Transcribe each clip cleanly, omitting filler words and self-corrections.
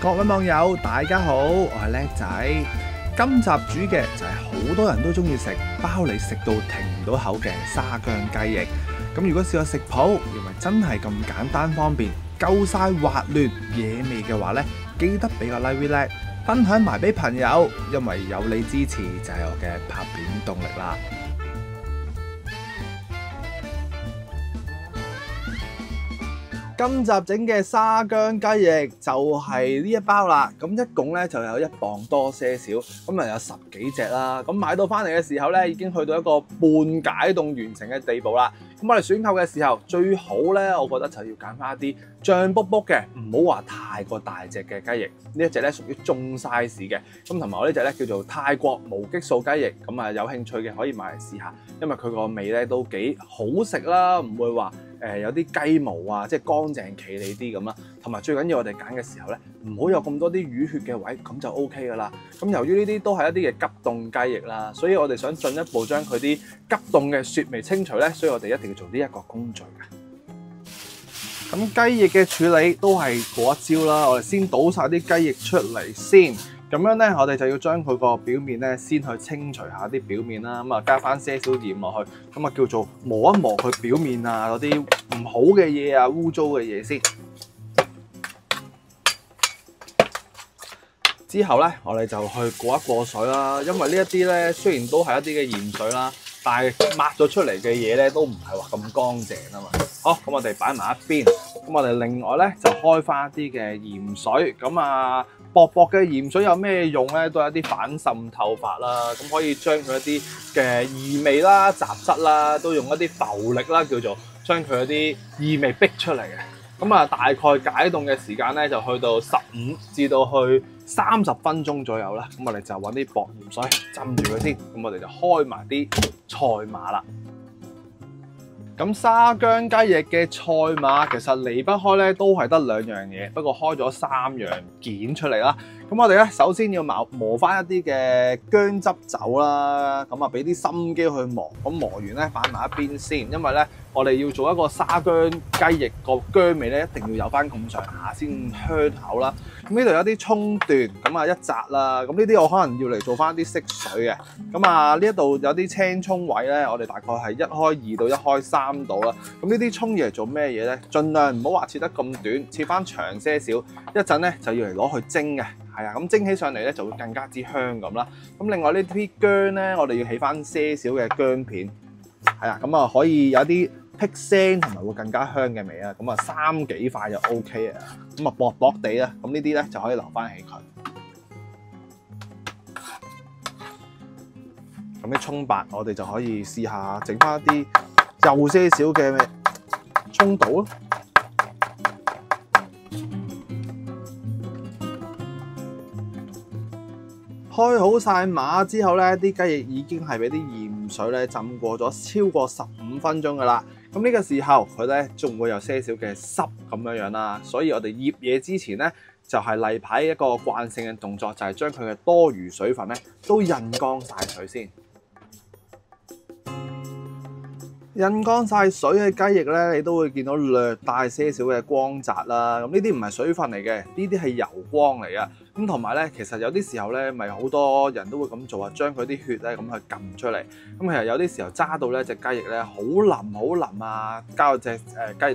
各位網友，大家好，我係叻仔。今集煮嘅就係好多人都中意食，包你食到停唔到口嘅沙薑雞翼。咁如果試過食譜，認為真係咁簡單方便，夠晒滑嫩野味嘅話呢，記得俾個 like， 分享埋俾朋友，因為有你支持就係我嘅拍片動力啦。今集整嘅沙薑雞翼就係呢一包啦，咁一共咧就有1磅多些少，咁啊有10幾隻啦。咁買到翻嚟嘅時候咧，已經去到一個半解凍完成嘅地步啦。咁我哋選購嘅時候，最好咧，我覺得就要揀翻一啲脹卜卜嘅，唔好話太過大隻嘅雞翼。呢一隻咧屬於中 size 嘅，咁同埋我呢隻咧叫做泰國無激素雞翼。咁啊有興趣嘅可以買嚟試下，因為佢個味咧都幾好食啦，唔會話有啲雞毛啊，即係乾淨企理啲咁啦。同埋最緊要我哋揀嘅時候咧，唔好有咁多啲淤血嘅位，咁就 OK 噶啦。咁由於呢啲都係一啲嘅急凍雞翼啦，所以我哋想進一步將佢啲急凍嘅雪味清除咧，所以我哋一定要做呢一個工序嘅。咁雞翼嘅處理都係嗰一招啦，我哋先倒晒啲雞翼出嚟先。咁樣咧，我哋就要將佢個表面咧先去清除下啲表面啦，咁啊加翻些少鹽落去，咁啊叫做磨一磨佢表面啊嗰啲唔好嘅嘢啊、污糟嘅嘢先。之後咧，我哋就去過一過水啦，因為呢一啲咧雖然都係一啲嘅鹽水啦，但係抹咗出嚟嘅嘢咧都唔係話咁乾淨啊嘛。好，咁我哋擺埋一邊，咁我哋另外咧就開翻一啲嘅鹽水，咁啊。薄薄嘅鹽水有咩用咧？都係一啲反滲透法啦，咁可以將佢一啲嘅異味啦、雜質啦，都用一啲浮力啦，叫做將佢一啲異味逼出嚟嘅。咁啊，大概解凍嘅時間咧就去到15至到去30分鐘左右啦。咁我哋就揾啲薄鹽水浸住佢先。咁我哋就開埋啲菜碼啦。咁沙薑雞翼嘅菜碼其實離不開咧，都係得2樣嘢，不過開咗3樣件出嚟啦。咁我哋咧首先要磨翻一啲嘅薑汁酒啦，咁啊俾啲心機去磨。咁磨完咧擺埋一邊先，因為咧我哋要做一個沙薑雞翼個薑味咧，一定要有翻咁上下先香口啦。咁呢度有啲葱段，咁啊1紮啦。咁呢啲我可能要嚟做翻啲色水嘅。咁啊呢一度有啲青葱位咧，我哋大概係1開2到1開3度啦。咁呢啲葱要嚟做咩嘢咧？盡量唔好話切得咁短，切翻長些少。一陣咧就要嚟攞去蒸嘅。係啊，咁蒸起上嚟咧就會更加之香咁啦。咁另外呢啲薑咧，我哋要起翻些少嘅薑片。係啊，咁啊可以有啲辟腥同埋會更加香嘅味啊。咁啊3幾塊就 OK 啊。咁啊薄薄地啊，咁呢啲咧就可以留翻起佢。咁啲葱白我哋就可以試下整翻一啲幼些少嘅葱度咯。開好晒碼之後咧，啲雞翼已經係俾啲鹽水咧浸過咗超過15分鐘噶啦。咁呢個時候佢咧仲會有些少嘅濕咁樣啦，所以我哋醃嘢之前咧就係例牌一個慣性嘅動作，就係將佢嘅多餘水分咧都印乾晒水先。印乾晒水嘅雞翼咧，你都會見到略帶些少嘅光澤啦。咁呢啲唔係水分嚟嘅，呢啲係油光嚟嘅。咁同埋咧，其實有啲時候咧，咪好多人都會咁做啊，將佢啲血咧咁去撳出嚟。咁其實有啲時候揸到咧隻雞翼咧好腍啊，加到隻雞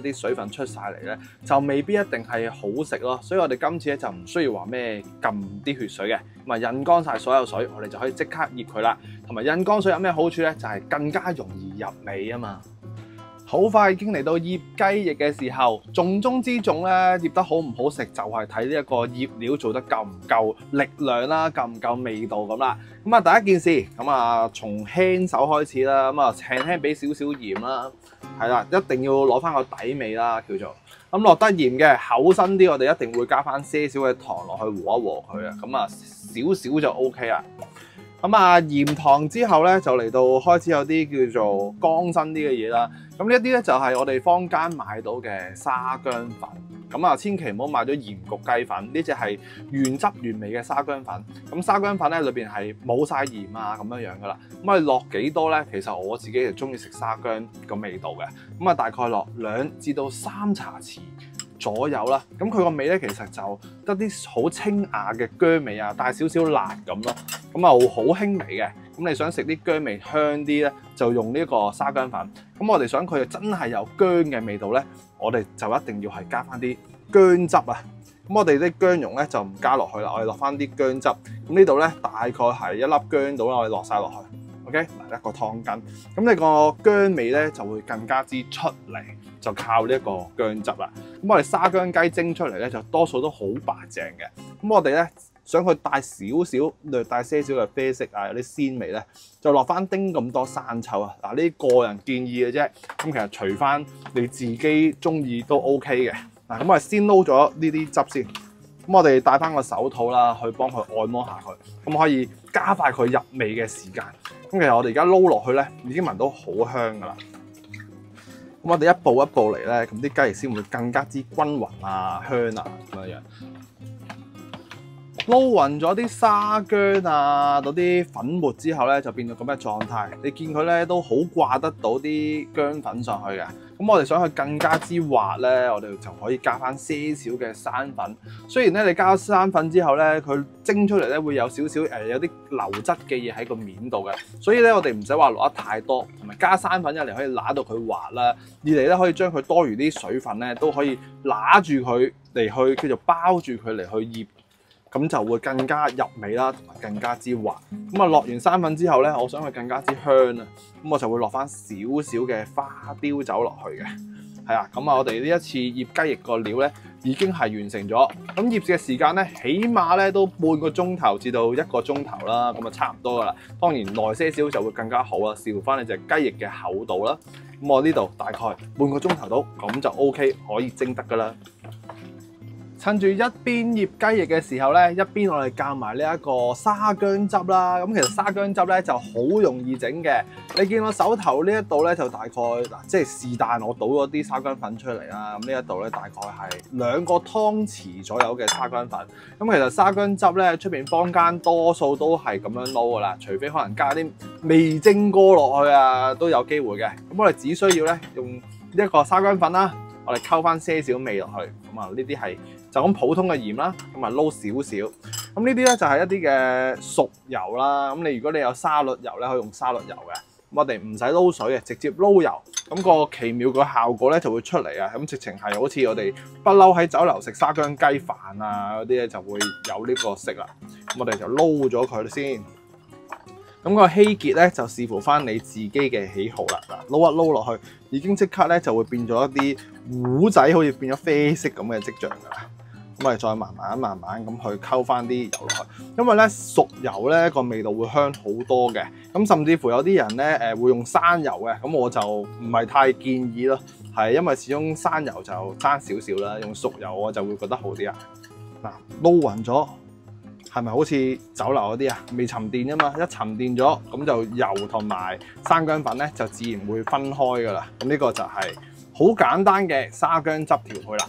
翼啲水分出晒嚟咧，就未必一定係好食咯。所以我哋今次咧就唔需要話咩撳啲血水嘅，咁啊印乾晒所有水，我哋就可以即刻醃佢啦。同埋印乾水有咩好處咧？就係更加容易入味啊嘛。好快已經嚟到醃雞翼嘅時候，重中之重咧，醃得好唔好食就係睇呢一個醃料做得夠唔夠力量啦，夠唔夠味道咁啦。咁啊第一件事，咁啊從輕手開始啦，咁啊輕輕俾少少鹽啦，係啦，一定要攞翻個底味啦，叫做咁落得鹽嘅厚身啲，我哋一定會加翻些少嘅糖落去和一和佢啊，咁啊少少就 OK 啦。咁啊鹽糖之後咧，就嚟到開始有啲叫做乾身啲嘅嘢啦。咁呢一啲咧就係我哋坊間買到嘅沙薑粉。咁啊，千祈唔好買咗鹽焗雞粉，呢隻係原汁原味嘅沙薑粉。咁沙薑粉咧裏邊係冇晒鹽啊咁樣樣噶啦。咁啊落幾多咧？其實我自己就中意食沙薑個味道嘅。咁啊大概落2至到3茶匙左右啦。咁佢個味咧其實就得啲好清雅嘅薑味啊，帶少少辣咁咯。咁啊好輕微嘅。咁你想食啲薑味香啲咧，就用呢個沙薑粉。咁我哋想佢真係有薑嘅味道咧，我哋就一定要係加翻啲薑汁啊。咁我哋啲薑蓉咧就唔加落去啦，我哋落翻啲薑汁。咁呢度咧大概係1粒薑到啦，我哋落晒落去。OK， 嗱一個湯羹。咁你個薑味咧就會更加之出嚟，就靠呢一個薑汁啦。咁我哋沙薑雞蒸出嚟咧就多數都好白淨嘅。咁我哋咧想佢帶略帶些少嘅啡色啊，有啲鮮味咧，就落翻丁咁多生抽啊。嗱呢個人建議嘅啫。咁其實除翻你自己中意都 OK 嘅。嗱，咁我哋先撈咗呢啲汁先，咁我哋戴翻個手套啦，去幫佢按摩下佢，咁可以加快佢入味嘅時間。咁其實我哋而家撈落去咧，已經聞到好香噶啦。咁我哋一步一步嚟咧，咁啲雞翼先會更加之均勻啊、香啊咁樣樣。撈勻咗啲沙薑啊，嗰啲粉末之後咧，就變到咁嘅狀態。你見佢咧都好掛得到啲薑粉上去嘅。咁我哋想佢更加之滑咧，我哋就可以加翻些少嘅生粉。雖然咧你加咗生粉之後咧，佢蒸出嚟咧會有少少有啲流質嘅嘢喺個面度嘅，所以咧我哋唔使話落得太多，同埋加生粉一嚟可以揦到佢滑啦，二嚟咧可以將佢多餘啲水分咧都可以揦住佢嚟去叫做包住佢嚟去醃。咁就會更加入味啦，同埋更加之滑。咁啊落完生粉之後咧，我想佢更加之香啊，咁我就會落翻少少嘅花雕酒落去嘅。係啊，咁啊我哋呢一次醃雞翼個料咧已經係完成咗。咁醃嘅時間咧，起碼咧都半個鐘頭至到1個鐘頭啦，咁啊差唔多噶啦。當然耐些少就會更加好啦，視乎翻你隻雞翼嘅厚度啦。咁我呢度大概半個鐘頭到，咁就 OK 可以蒸得噶啦。趁住一邊醃雞翼嘅時候咧，一邊我哋教埋呢一個沙薑汁啦。咁其實沙薑汁咧就好容易整嘅。你見我手頭呢一度咧就大概嗱，即係是但我倒咗啲沙薑粉出嚟啦。咁呢一度咧大概係2個湯匙左右嘅沙薑粉。咁其實沙薑汁咧出邊坊間多數都係咁樣撈噶啦，除非可能加啲味精哥落去啊，都有機會嘅。咁我哋只需要咧用一個沙薑粉啦，我哋溝翻些少味落去。咁啊呢啲係就咁普通嘅鹽啦，咁啊撈少少。咁呢啲咧就係一啲嘅熟油啦。咁如果你有沙律油咧，可以用沙律油嘅。咁我哋唔使撈水嘅，直接撈油。咁個奇妙嘅效果咧就會出嚟啊！咁直情係好似我哋不嬲喺酒樓食沙薑雞飯啊嗰啲咧就會有呢個色啦。咁我哋就撈咗佢先。咁個稀結咧就視乎翻你自己嘅喜好啦。嗱，撈一撈落去，已經即刻咧就會變咗一啲糊仔，好似變咗啡色咁嘅跡象㗎啦。咁我哋再慢慢咁去溝翻啲油落去，因為咧熟油咧個味道會香好多嘅。咁甚至乎有啲人咧會用生油嘅，咁我就唔係太建議咯。係因為始終生油就爭少少啦，用熟油我就會覺得好啲啊。嗱，撈勻咗。係咪好似酒樓嗰啲啊？未沉澱啊嘛，一沉澱咗咁就油同埋生薑粉咧就自然會分開噶啦。咁呢個就係好簡單嘅沙薑汁調配啦。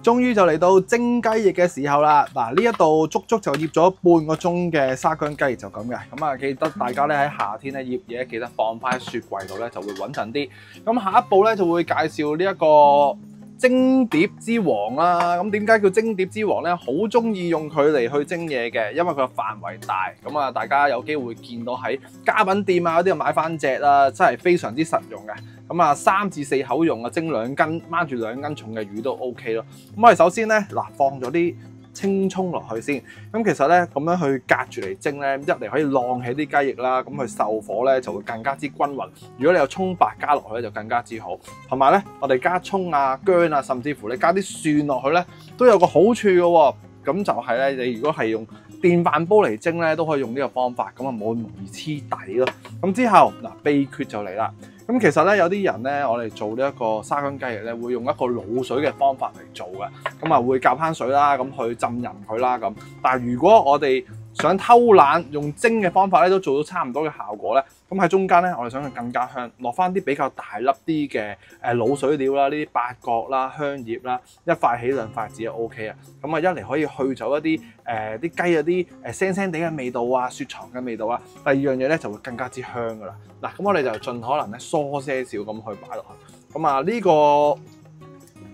終於就嚟到蒸雞翼嘅時候啦！嗱，呢一度足足就醃咗半個鐘嘅沙薑雞翼就咁嘅。咁啊，記得大家咧喺夏天咧醃嘢記得放翻喺雪櫃度咧就會穩陣啲。咁下一步咧就會介紹呢一個蒸碟之王啦。咁點解叫蒸碟之王咧？好中意用佢嚟去蒸嘢嘅，因為佢個範圍大。咁啊，大家有機會見到喺家品店啊嗰啲買翻隻啦，真係非常之實用嘅。咁啊，3至4口用啊，蒸2斤，掹住2斤重嘅魚都 OK 咯。咁我哋首先咧，嗱放咗啲青葱落去先。咁其實咧咁樣去隔住嚟蒸咧，一嚟可以晾起啲雞翼啦，咁佢受火咧就會更加之均勻。如果你有葱白加落去咧，就更加之好。同埋咧，我哋加葱啊、薑啊，甚至乎你加啲蒜落去咧，都有個好處嘅喎。咁就係咧，你如果係用電飯煲嚟蒸咧，都可以用呢個方法，咁啊冇咁容易黐底咯。咁之後嗱，秘訣就嚟啦。咁其實咧有啲人咧，我哋做呢一個沙薑雞翼咧，會用一個滷水嘅方法嚟做嘅。咁啊會夾返水啦，咁去浸腍佢啦咁。但係如果我哋想偷懶用蒸嘅方法咧，都做到差唔多嘅效果咧。咁喺中間咧，我哋想佢更加香，落翻啲比較大粒啲嘅滷水料啦，呢啲八角啦、香葉啦，一塊起2塊子就 OK 啊。咁啊一嚟可以去走一啲啲雞嗰啲腥腥地嘅味道啊、雪藏嘅味道啊。第二樣嘢咧就會更加之香噶啦。嗱，咁我哋就盡可能咧疏些少咁去擺落去。咁啊呢個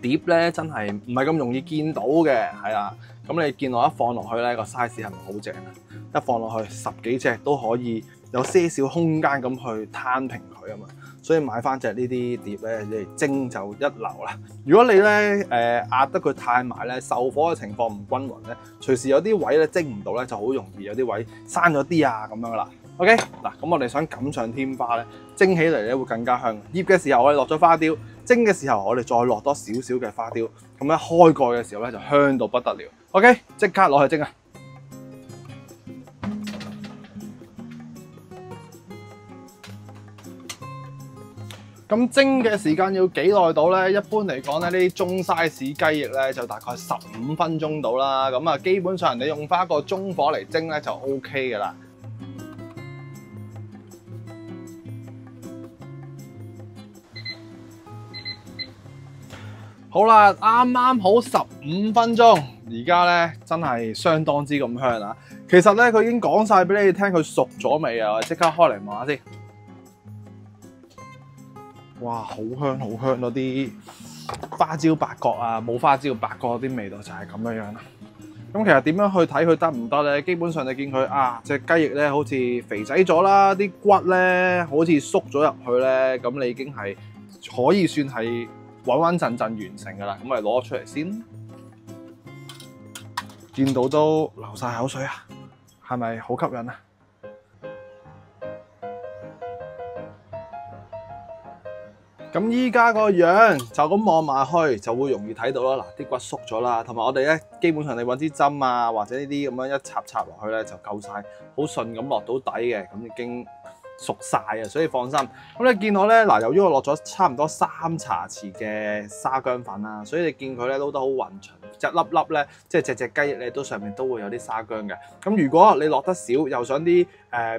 碟咧真係唔係咁容易見到嘅，係啦。咁你見我一放落去咧個 size 係咪好正啊？一放落去10幾隻都可以有些少空間咁去攤平佢啊嘛。所以買翻隻呢啲碟咧，你蒸就一流啦。如果你咧壓得佢太埋咧，受火嘅情況唔均勻咧，隨時有啲位咧蒸唔到咧，就好容易有啲位生咗啲啊咁樣啦。OK 嗱，咁我哋想錦上添花咧，蒸起嚟咧會更加香。醃嘅時候我哋落咗花雕，蒸嘅時候我哋再落多少少嘅花雕，咁樣開蓋嘅時候咧就香到不得了。OK， 即刻攞去蒸啊！咁蒸嘅時間要幾耐到咧？一般嚟講咧，呢啲中 size 雞翼咧就大概15分鐘到啦。咁啊，基本上你用翻一個中火嚟蒸咧就 OK 嘅啦。好啦，啱啱好15分鐘，而家咧真係相當之咁香啊！其實咧佢已經講晒俾你聽佢熟咗未啊？我即刻開嚟望下先。哇，好香好香嗰啲花椒八角啊，冇花椒八角啲味道就係咁樣樣啦。咁其實點樣去睇佢得唔得咧？基本上你見佢啊隻雞翼咧好似肥仔咗啦，啲骨咧好似縮咗入去咧，咁你已經係可以算係穩穩陣陣完成噶啦。咁我哋攞出嚟先，見到都流晒口水啊，係咪好吸引啊？咁依家個樣就咁望埋去，就會容易睇到啦。嗱，啲骨縮咗啦，同埋我哋咧，基本上你揾支針啊，或者呢啲咁樣一插落去咧，就夠晒，好順咁落到底嘅，咁已經熟晒啊，所以放心。咁你見到咧，嗱，由於我落咗差唔多3茶匙嘅沙薑粉啦，所以你見佢咧撈得好勻循，一粒粒咧，即係隻雞翼咧都上面都會有啲沙薑嘅。咁如果你落得少，又想啲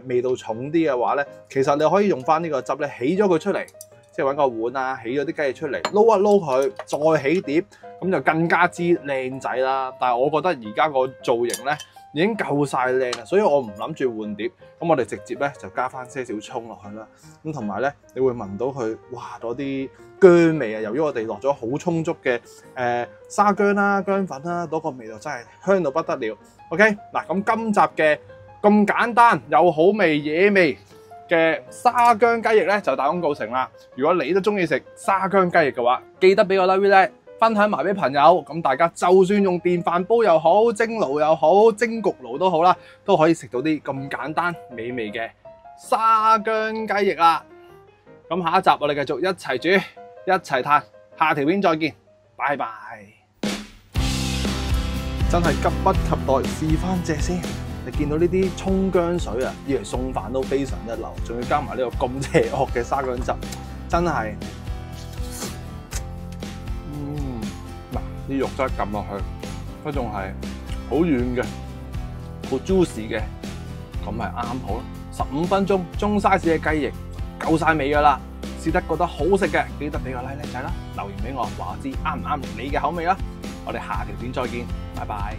味道重啲嘅話咧，其實你可以用翻呢個汁咧，起咗佢出嚟。即係揾個碗啊，起咗啲雞翼出嚟，撈一撈佢，再起碟，咁就更加之靚仔啦。但係我覺得而家個造型咧已經夠晒靚啦，所以我唔諗住換碟。咁我哋直接咧就加翻些少葱落去啦。咁同埋咧，你會聞到佢哇嗰啲薑味啊。由於我哋落咗好充足嘅沙薑啦、薑粉啦，嗰個味道真係香到不得了。OK， 嗱咁今集嘅咁簡單又好味野味嘅沙薑雞翼咧就大功告成啦！如果你都中意食沙薑雞翼嘅話，記得俾個 like 咧，分享埋俾朋友。咁大家就算用電飯煲又好，蒸爐又好，蒸焗爐都好啦，都可以食到啲咁簡單美味嘅沙薑雞翼啦。咁下一集我哋繼續一齊煮，一齊嘆。下條片再見，拜拜！真係急不及待試翻隻先。你見到呢啲葱薑水啊，以嚟餸飯都非常一流，仲要加埋呢個咁邪惡嘅沙薑汁，真係，嗱啲肉真係撳落去，佢仲係好軟嘅，好 juicy 嘅，咁咪啱好咯。15分鐘中 size 嘅雞翼夠晒味噶啦，試得覺得好食嘅，記得俾個 like 仔啦，留言俾我話我知啱唔啱你嘅口味啦。我哋下條片再見，拜拜。